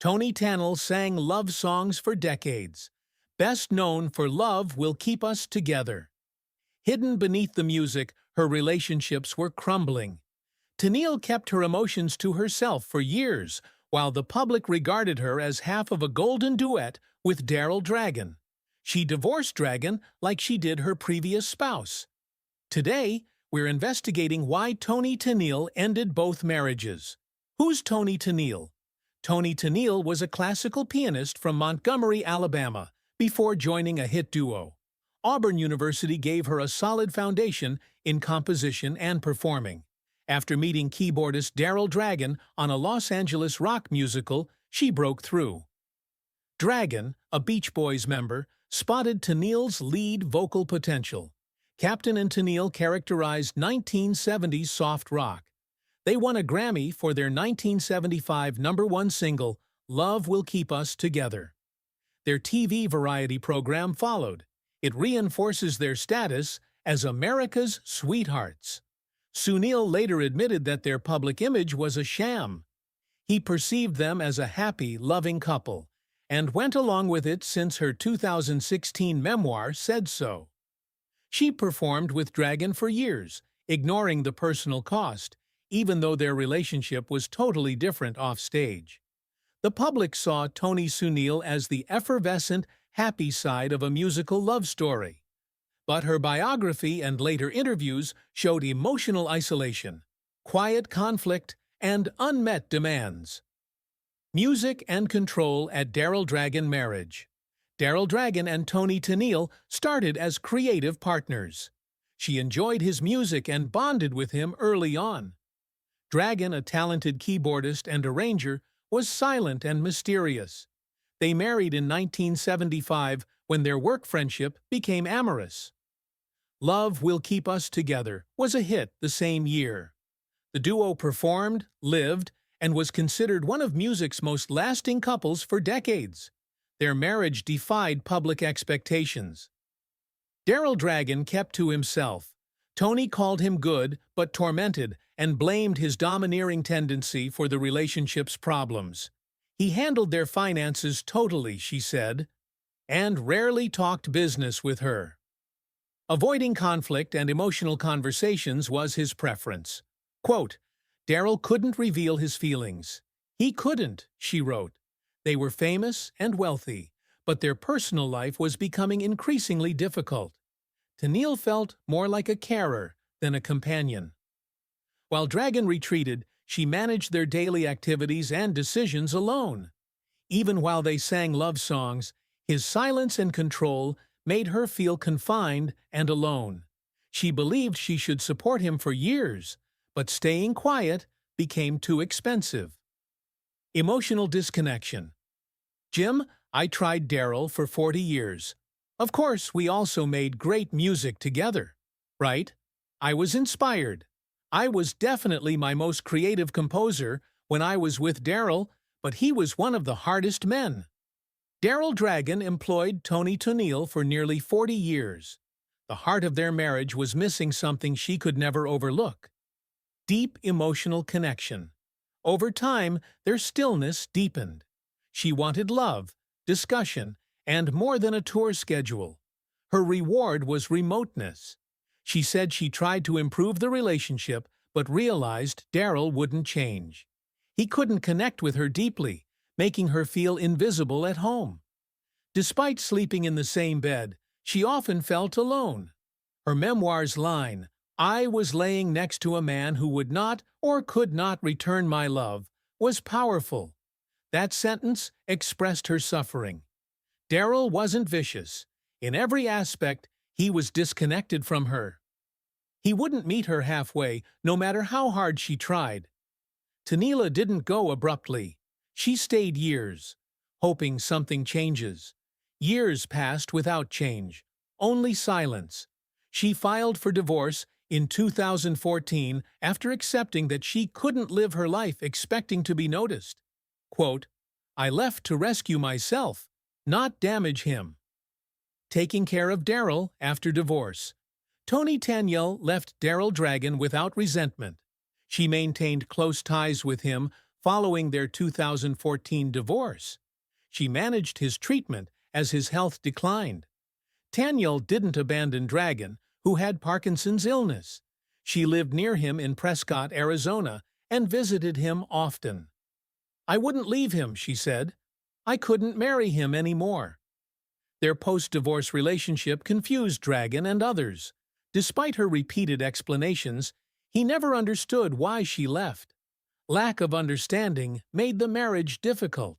Tenille sang love songs for decades, best known for Love Will Keep Us Together. Hidden beneath the music, her relationships were crumbling. Tenille kept her emotions to herself for years, while the public regarded her as half of a golden duet with Daryl Dragon. She divorced Dragon like she did her previous spouse. Today, we're investigating why Toni Tenille ended both marriages. Who's Toni Tenille? Toni Tenille was a classical pianist from Montgomery, Alabama, before joining a hit duo. Auburn University gave her a solid foundation in composition and performing. After meeting keyboardist Daryl Dragon on a Los Angeles rock musical, she broke through. Dragon, a Beach Boys member, spotted Tenille's lead vocal potential. Captain and Tenille characterized 1970s soft rock. They won a Grammy for their 1975 #1 single, Love Will Keep Us Together. Their TV variety program followed. It reinforces their status as America's sweethearts. Tenille later admitted that their public image was a sham. He perceived them as a happy, loving couple, and went along with it since her 2016 memoir said so. She performed with Dragon for years, ignoring the personal cost, even though their relationship was totally different off-stage. The public saw Toni Tenille as the effervescent, happy side of a musical love story. But her biography and later interviews showed emotional isolation, quiet conflict, and unmet demands. Music and control at Daryl Dragon marriage. Daryl Dragon and Toni Tenille started as creative partners. She enjoyed his music and bonded with him early on. Dragon, a talented keyboardist and arranger, was silent and mysterious. They married in 1975 when their work friendship became amorous. Love Will Keep Us Together was a hit the same year. The duo performed, lived, and was considered one of music's most lasting couples for decades. Their marriage defied public expectations. Daryl Dragon kept to himself. Toni called him good but tormented and blamed his domineering tendency for the relationship's problems. He handled their finances totally, she said, and rarely talked business with her. Avoiding conflict and emotional conversations was his preference. Quote, Daryl couldn't reveal his feelings. He couldn't, she wrote. They were famous and wealthy, but their personal life was becoming increasingly difficult. Tenille felt more like a carer than a companion. While Dragon retreated, she managed their daily activities and decisions alone. Even while they sang love songs, his silence and control made her feel confined and alone. She believed she should support him for years, but staying quiet became too expensive. Emotional disconnection. Jim, I tried Daryl for 40 years. Of course, we also made great music together, right? I was inspired. I was definitely my most creative composer when I was with Daryl, but he was one of the hardest men. Daryl Dragon employed Toni Tenille for nearly 40 years. The heart of their marriage was missing something she could never overlook: deep emotional connection. Over time, their stillness deepened. She wanted love, discussion, and more than a tour schedule. Her reward was remoteness. She said she tried to improve the relationship, but realized Daryl wouldn't change. He couldn't connect with her deeply, making her feel invisible at home. Despite sleeping in the same bed, she often felt alone. Her memoir's line, I was laying next to a man who would not or could not return my love, was powerful. That sentence expressed her suffering. Daryl wasn't vicious. In every aspect, he was disconnected from her. He wouldn't meet her halfway, no matter how hard she tried. Tenille didn't go abruptly. She stayed years, hoping something changes. Years passed without change, only silence. She filed for divorce in 2014 after accepting that she couldn't live her life expecting to be noticed. Quote, I left to rescue myself, not damage him. Taking care of Daryl after divorce. Toni Tenille left Daryl Dragon without resentment. She maintained close ties with him, following their 2014 divorce. She managed his treatment as his health declined. Tenille didn't abandon Dragon, who had Parkinson's illness. She lived near him in Prescott, Arizona, and visited him often. "I wouldn't leave him," she said. "I couldn't marry him anymore." Their post-divorce relationship confused Dragon and others. Despite her repeated explanations, he never understood why she left. Lack of understanding made the marriage difficult.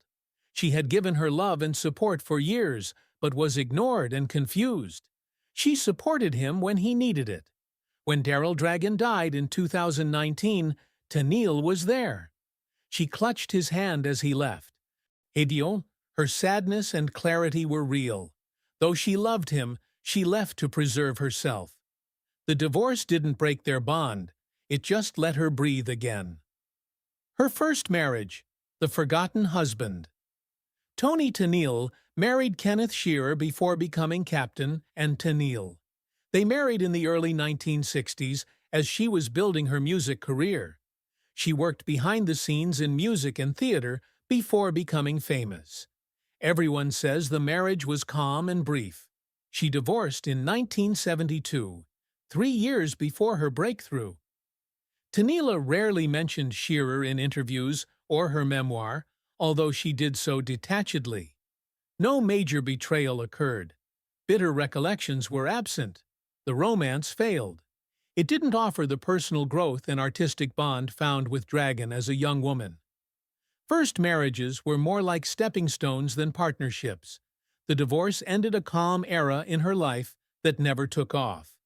She had given her love and support for years, but was ignored and confused. She supported him when he needed it. When Daryl Dragon died in 2019, Tenille was there. She clutched his hand as he left. Idiot, her sadness and clarity were real. Though she loved him, she left to preserve herself. The divorce didn't break their bond, it just let her breathe again. Her first marriage, the forgotten husband. Toni Tenille married Kenneth Shearer before becoming captain and Tenille. They married in the early 1960s as she was building her music career. She worked behind the scenes in music and theater before becoming famous. Everyone says the marriage was calm and brief. She divorced in 1972, 3 years before her breakthrough. Tenille rarely mentioned Shearer in interviews or her memoir, although she did so detachedly. No major betrayal occurred. Bitter recollections were absent. The romance failed. It didn't offer the personal growth and artistic bond found with Dragon as a young woman. First marriages were more like stepping stones than partnerships. The divorce ended a calm era in her life that never took off.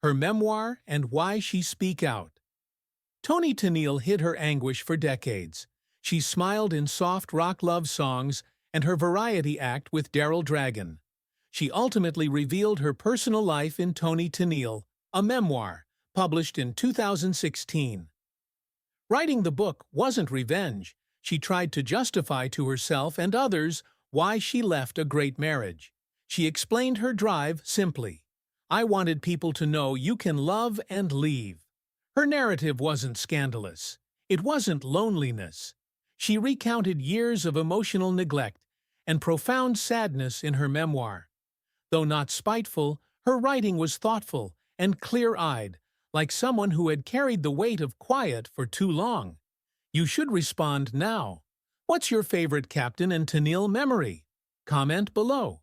Her memoir and Why She Speak Out. Toni Tenille hid her anguish for decades. She smiled in soft rock love songs and her variety act with Daryl Dragon. She ultimately revealed her personal life in Toni Tenille, a memoir, published in 2016. Writing the book wasn't revenge. She tried to justify to herself and others why she left a great marriage. She explained her drive simply. "I wanted people to know you can love and leave." Her narrative wasn't scandalous. It wasn't loneliness. She recounted years of emotional neglect and profound sadness in her memoir. Though not spiteful, her writing was thoughtful and clear-eyed, like someone who had carried the weight of quiet for too long. You should respond now. What's your favorite Captain and Tenille memory? Comment below.